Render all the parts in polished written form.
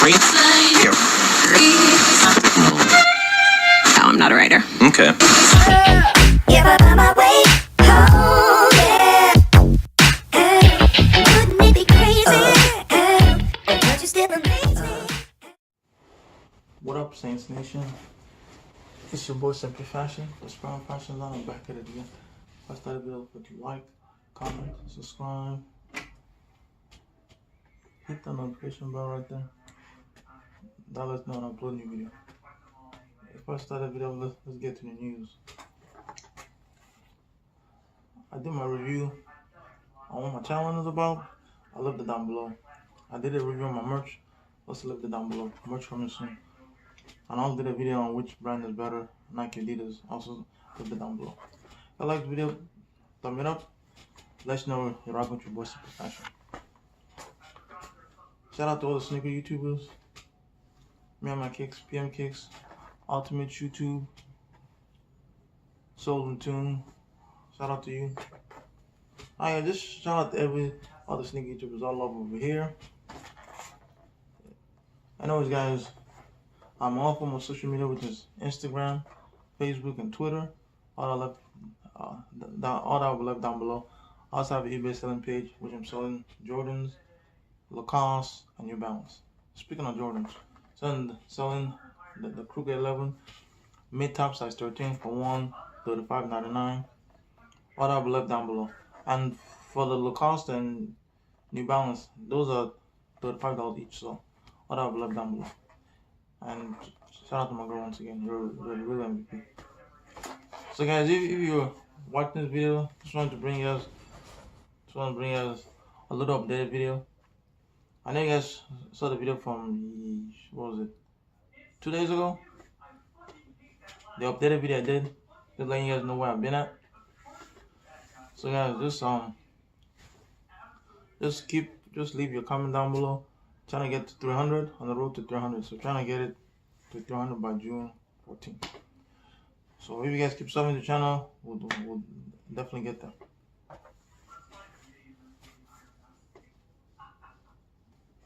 No, I'm not a writer. Okay. What up, Saints Nation? It's your boy SayntpFazhion. The Brown Fashion Line. I'm back at it again. If I started the video, put you like, comment, subscribe, hit the notification bell right there. That lets know when I upload a new video. If I start a video, let's get to the news. I did my review on what my channel is about. I left it down below. I did a review on my merch. Also left it down below. Merch coming soon. And I also did a video on which brand is better, Nike, Adidas. Also left it down below. If you like the video, thumb it up. Let us know you're rocking with your boy SayntpFazhion. Shout out to all the sneaker YouTubers. Me and my kicks, PM Kicks, Ultimate YouTube, Soul and Tune. Shout out to you. Alright, just shout out to all the sneaker YouTubers all over here. Anyways, guys, I'm off on my social media, which is Instagram, Facebook, and Twitter. All that will be left down below. I also have an eBay selling page, which I'm selling Jordans, Lacoste, and New Balance. Speaking of Jordans, selling the Kruger 11 mid-top size 13 for $135.99. All that will be left down below. And for the Lacoste and New Balance, those are $35 each. So all that will be left down below. And shout out to my girl once again. You're really MVP. So guys, if you're watching this video, just wanted to bring you guys a little updated video. I know you guys saw the video from, what was it, 2 days ago? The updated video I did, just letting you guys know where I've been at. So guys, just leave your comment down below. Trying to get to 300, on the road to 300. So trying to get it to 300 by June 14th. So if you guys keep subbing the channel, we'll definitely get there.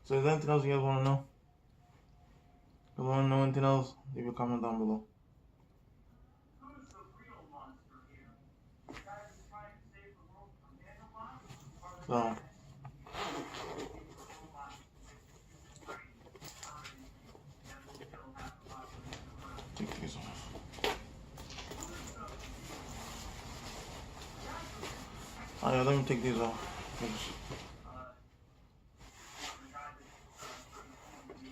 So is there anything else you guys want to know? If you want to know anything else, leave your comment down below. So take these off. Oh yeah, let me take these off.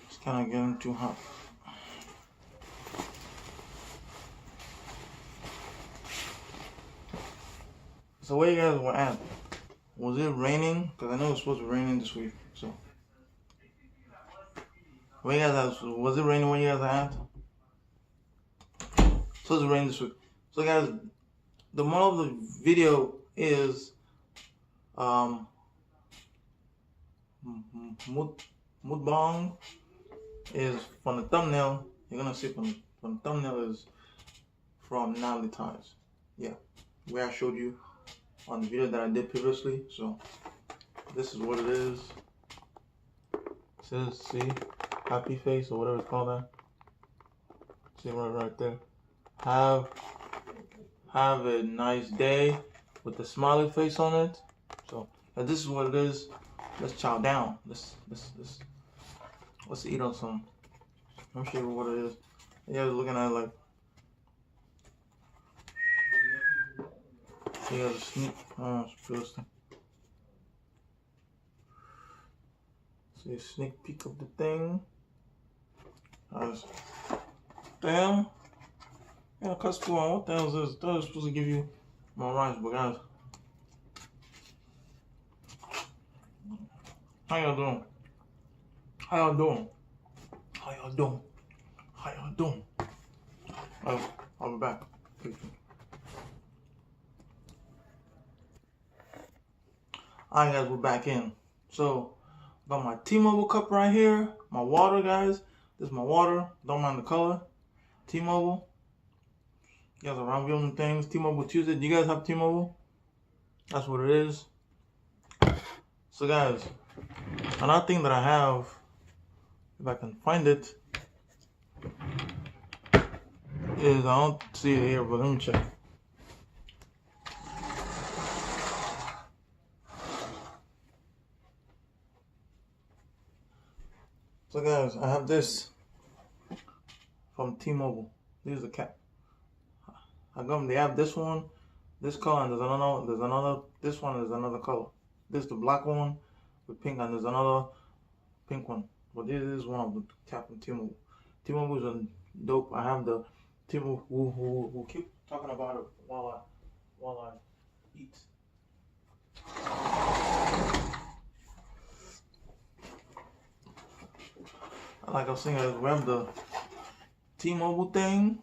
It's kind of getting too hot. So where you guys were at? Was it raining? Because I know it's supposed to be raining this week. So where you guys at? Was it raining when you guys are at? Supposed to rain this week. So guys, the moral of the video is Mukbang is from the thumbnail. You're gonna see from the thumbnail is from Natalee ties. Yeah, where I showed you on the video that I did previously. So this is what it is. It says, see, happy face or whatever it's called that. See right there. Have a nice day with the smiley face on it. So this is what it is. Let's chow down. Let's eat on some. I'm sure what it is. You guys are looking at it like, you guys a sneak. See a sneak peek of the thing. Damn. Yeah, cuts to on. What the hell is this? That was supposed to give you more rice, but guys, how y'all doing? How y'all doing? How y'all doing? How y'all doing? I'll be back. Alright guys, we're back in. So, got my T-Mobile cup right here. My water, guys. This is my water. Don't mind the color. T-Mobile. You guys are around viewing things. T-Mobile Tuesday. Do you guys have T-Mobile? That's what it is. So guys, another thing that I have if I can find it, is I don't see it here, but let me check. So guys, I have this from T-Mobile. This is the cap. I got them. They have this one, this color, and there's another. This one is another color. This is the black one with pink, and there's another pink one. But this is one of the cap from T-Mobile. T-Mobile is a dope. I have the T-Mobile who keep talking about it while I eat. Like I was saying, we have the T-Mobile thing.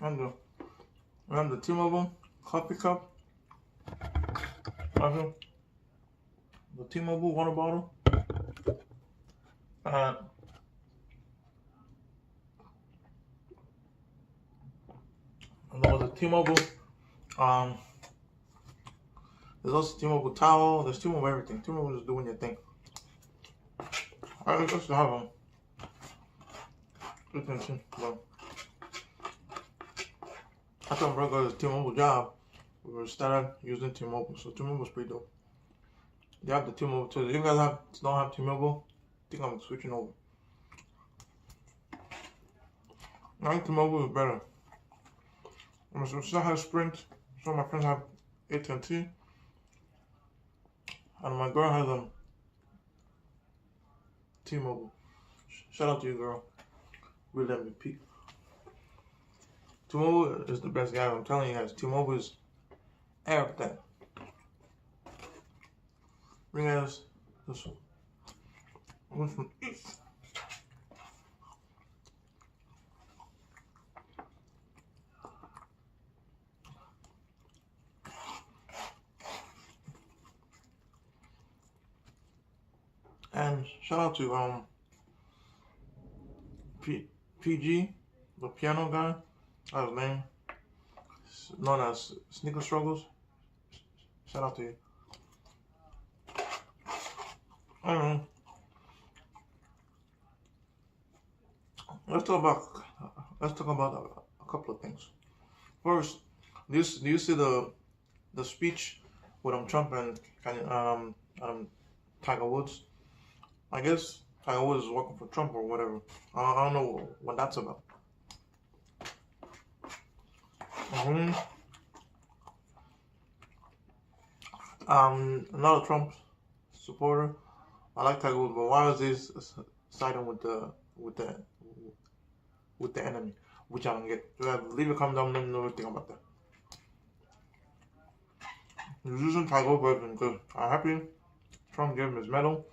And the T-Mobile coffee cup. Okay. The T-Mobile water bottle. And there was a T-Mobile. There's also T-Mobile towel. There's T-Mobile everything. T-Mobile is doing your thing. I just have them. Well, after I broke out the T-Mobile job, we started using T-Mobile. So T-Mobile's pretty dope. They have the T-Mobile too. If you guys don't have T-Mobile, I think I'm switching over. I think T-Mobile is better. So still have Sprint. Some of my friends have AT&T. And my girl has T-Mobile. Shout out to you, girl. Real MVP. T-Mobile is the best guy. I'm telling you guys, T-Mobile is everything. Bring us this one from East. And shout out to PG, the piano guy. That's his name. Known as Sneaker Struggles. Shout out to you. I don't know. Let's talk about a couple of things. First, do you see the speech with Trump and Tiger Woods? I guess Tiger Woods is working for Trump or whatever. I don't know what that's about. Another Trump supporter. I like Tiger Woods, but why is this siding with the enemy? Which I don't get. Leave a comment down. Let me know what you think about that. He's using Tiger Woods because I'm happy Trump gave him his medal.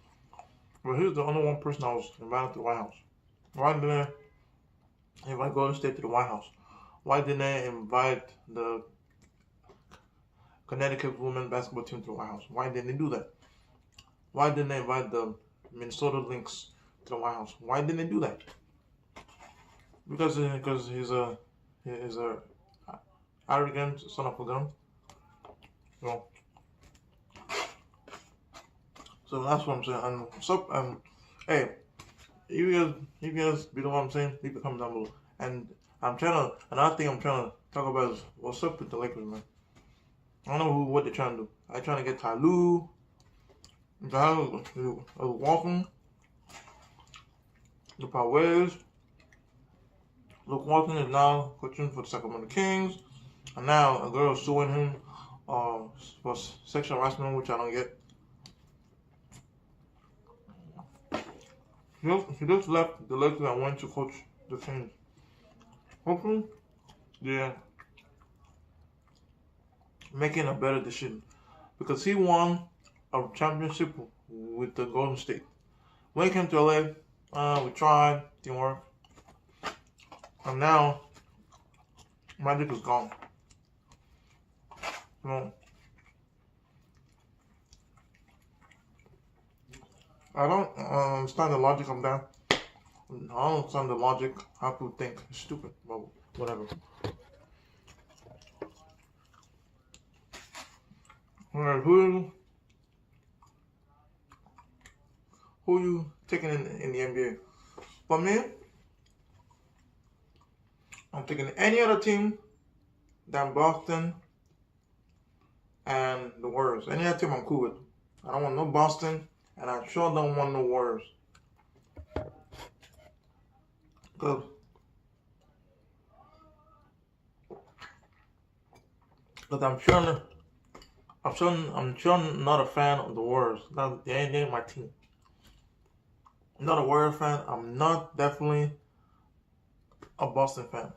But he's the only one person that was invited to the White House. Why didn't they invite Golden State to the White House? Why didn't they invite the Connecticut women's basketball team to the White House? Why didn't they do that? Why didn't they invite the Minnesota Lynx to the White House? Why didn't they do that? Because he's a arrogant son of a gun. So that's what I'm saying. And hey, if you guys be the what I'm saying, leave a comment down below. And another thing I'm trying to talk about is what's up with the Lakers, man. I don't know what they're trying to do. They're trying to get Tyloo, Walton, the Powers. Luke Walton is now coaching for the Sacramento Kings, and now a girl is suing him for sexual harassment, which I don't get. He just left the Lakers and went to coach the Kings. Hopefully, they're making a better decision because he won a championship with the Golden State. When he came to LA, we tried, didn't work, and now Magic is gone. I don't understand the logic of that. I don't understand the logic. How people think it's stupid, but whatever. Alright, Who you taking in the NBA? For me, I'm taking any other team than Boston and the Warriors. Any other team I'm cool with. I don't want no Boston, and I sure don't want no Warriors. Cause I'm sure not a fan of the Warriors. They ain't my team. I'm not a Warrior fan. I'm not definitely a Boston fan.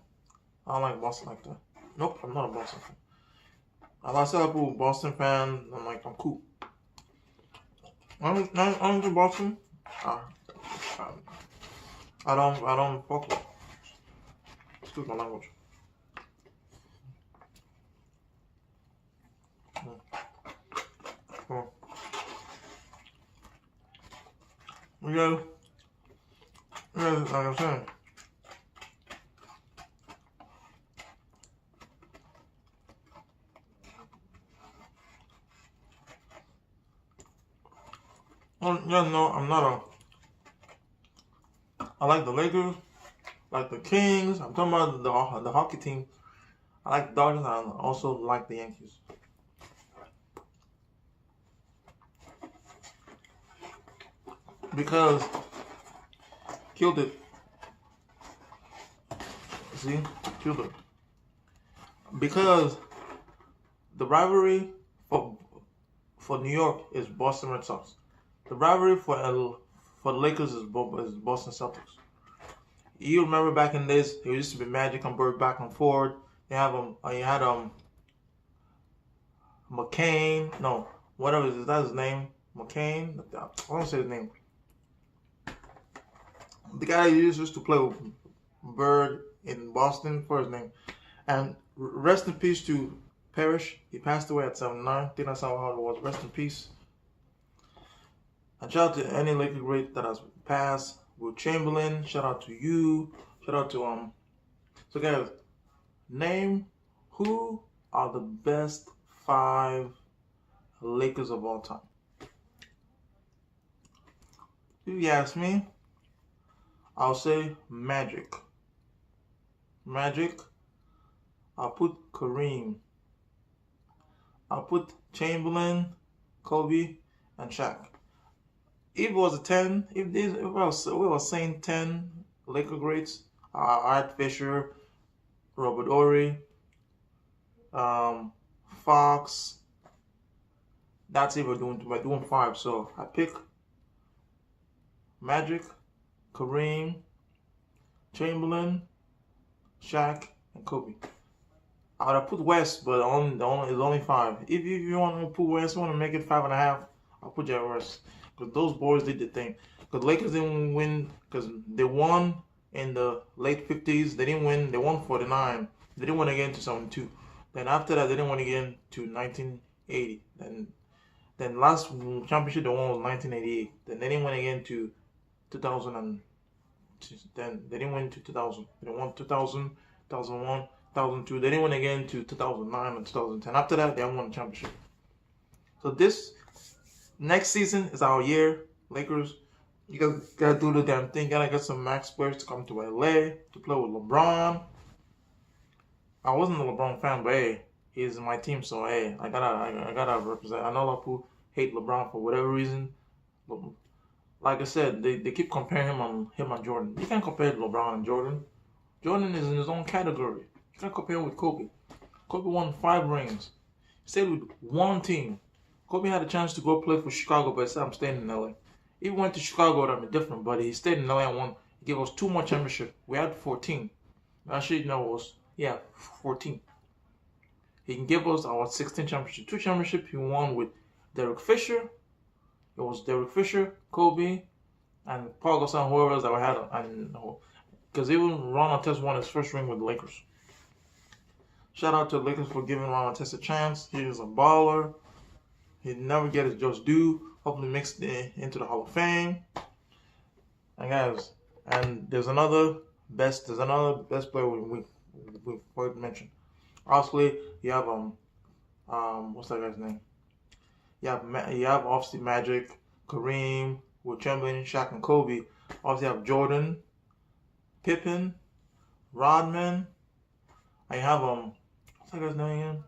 I don't like Boston like that. Nope, I'm not a Boston fan. I saw people Boston fan. I'm like, I'm cool. I don't do Boston. I don't fuck with. Excuse my language. Oh. Yeah, like I'm saying. Yeah, no, I'm not I like the Lakers, like the Kings. I'm talking about the hockey team. I like the Dodgers. I also like the Yankees. Because killed it. See, killed it. Because the rivalry for New York is Boston Red Sox. The rivalry for the Lakers is Boston Celtics. You remember back in the days, it used to be Magic and Bird back and forth. You had McCain. No, whatever is that his name? McCain. I don't say his name. The guy who used to play with Bird in Boston, for his name. And rest in peace to Parrish. He passed away at 79. I think that's how it was. Rest in peace. And shout out to any Laker great that has passed. Will Chamberlain. Shout out to you. Shout out to So guys, name who are the best 5 Lakers of all time. If you ask me, I'll say Magic. I'll put Kareem. I'll put Chamberlain, Kobe, and Shaq. If it was a 10, if we were saying 10 Laker greats, Art Fisher, Robert Ory, Fox. That's if we're doing 5. So I pick Magic, Kareem, Chamberlain, Shaq, and Kobe. I would have put West, but it's only 5. If you want to put West, you want to make it 5.5, I'll put Jerry West. Because those boys did the thing. Because Lakers didn't win, because they won in the late 50s. They didn't win. They won 49. They didn't win again to 72. Then after that, they didn't win again to 1980. Then last championship they won was 1988. Then they didn't win again to 2000 and then they didn't win to 2000. They won 2000, 2001, 2002. They didn't win again to 2009 and 2010. After that, they won the championship. So this next season is our year, Lakers. You guys gotta do the damn thing. Gotta get some max players to come to LA to play with LeBron. I wasn't a LeBron fan, but hey, he's my team, so hey, I gotta represent. I know a lot of people hate LeBron for whatever reason, but like I said, they keep comparing him on Jordan. You can't compare LeBron and Jordan. Jordan is in his own category. You can't compare him with Kobe. Kobe won 5 rings. He stayed with one team. Kobe had a chance to go play for Chicago, but he said, I'm staying in LA. He went to Chicago, that would be different, but he stayed in LA and won. He gave us 2 more championships. We had 14. Actually, no, it was 14. He can give us our 16 championship. 2 championships he won with Derek Fisher. It was Derek Fisher, Kobe, and Paul Gasol, whoever else that we had. Because even Ron Artest won his first ring with the Lakers. Shout out to the Lakers for giving Ron Artest a chance. He is a baller. He'd never get his just due. Hopefully mixed into the Hall of Fame. And guys, there's another best player we forgot to mention. Obviously, you have what's that guy's name? You have obviously Magic, Kareem, with Chamberlain, Shaq, and Kobe. Obviously, you have Jordan, Pippen, Rodman. I have what's that guy's name again?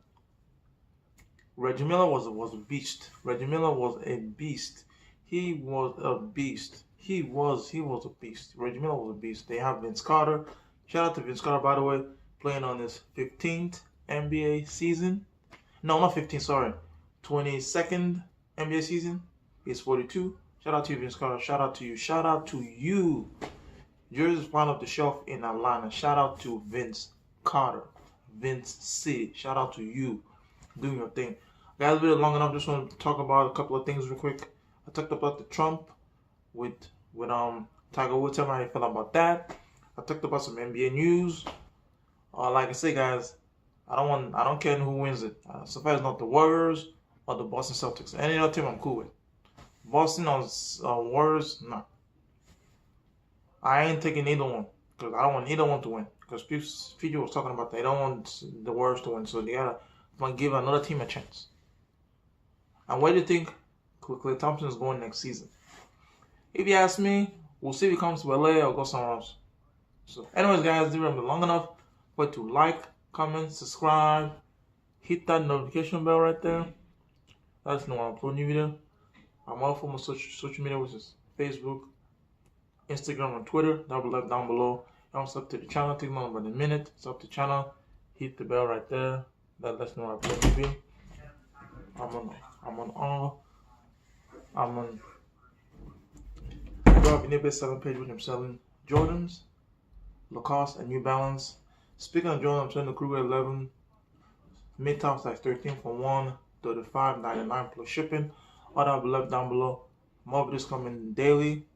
Reggie Miller was a beast. Reggie Miller was a beast. He was a beast. He was a beast. Reggie Miller was a beast. They have Vince Carter. Shout out to Vince Carter, by the way, playing on his 15th NBA season. No, not 15th, sorry. 22nd NBA season. He's 42. Shout out to you, Vince Carter. Shout out to you. Shout out to you. Jersey's front of the shelf in Atlanta. Shout out to Vince Carter. Vince City. Shout out to you. Doing your thing. Guys, been long enough. Just want to talk about a couple of things real quick. I talked about the Trump with Tiger Woods. Tell me how you feel about that. I talked about some NBA news. Like I say, guys, I don't care who wins it. So far as not the Warriors or the Boston Celtics. Any other team I'm cool with. Boston or Warriors, no. I ain't taking either one because I don't want either one to win. Because Fiji was talking about that. They don't want the Warriors to win, so they gotta give another team a chance. And where do you think Klay Thompson is going next season? If you ask me, we'll see if he comes to LA or go somewhere else. So, anyways, guys, this has been long enough. But to like, comment, subscribe, hit that notification bell right there. Let us know when I upload a new video. I'm all for my social media, which is Facebook, Instagram, and Twitter. That'll be left down below. And it's up to the channel. Take more than a minute. It's up to the channel. Hit the bell right there. That lets me know when I upload a video. I'm on Adidas selling page, which I'm selling Jordans, Lacoste, and New Balance. Speaking of Jordan, I'm selling the Kruger 11 mid top size 13 for $135.99 plus shipping. All that will be left down below. More videos coming daily.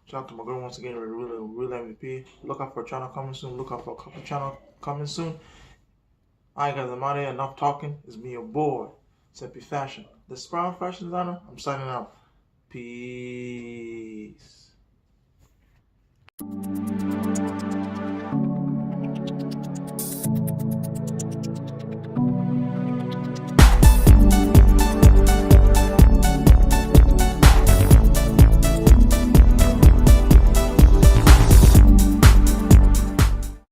Shout out to my girl once again, real MVP. Look out for a channel coming soon. Look out for a couple channel coming soon. Alright guys, I'm out of here. Enough talking. It's me, your boy, SayntpFazhion, the Sprout Fashion Designer. I'm signing out. Peace.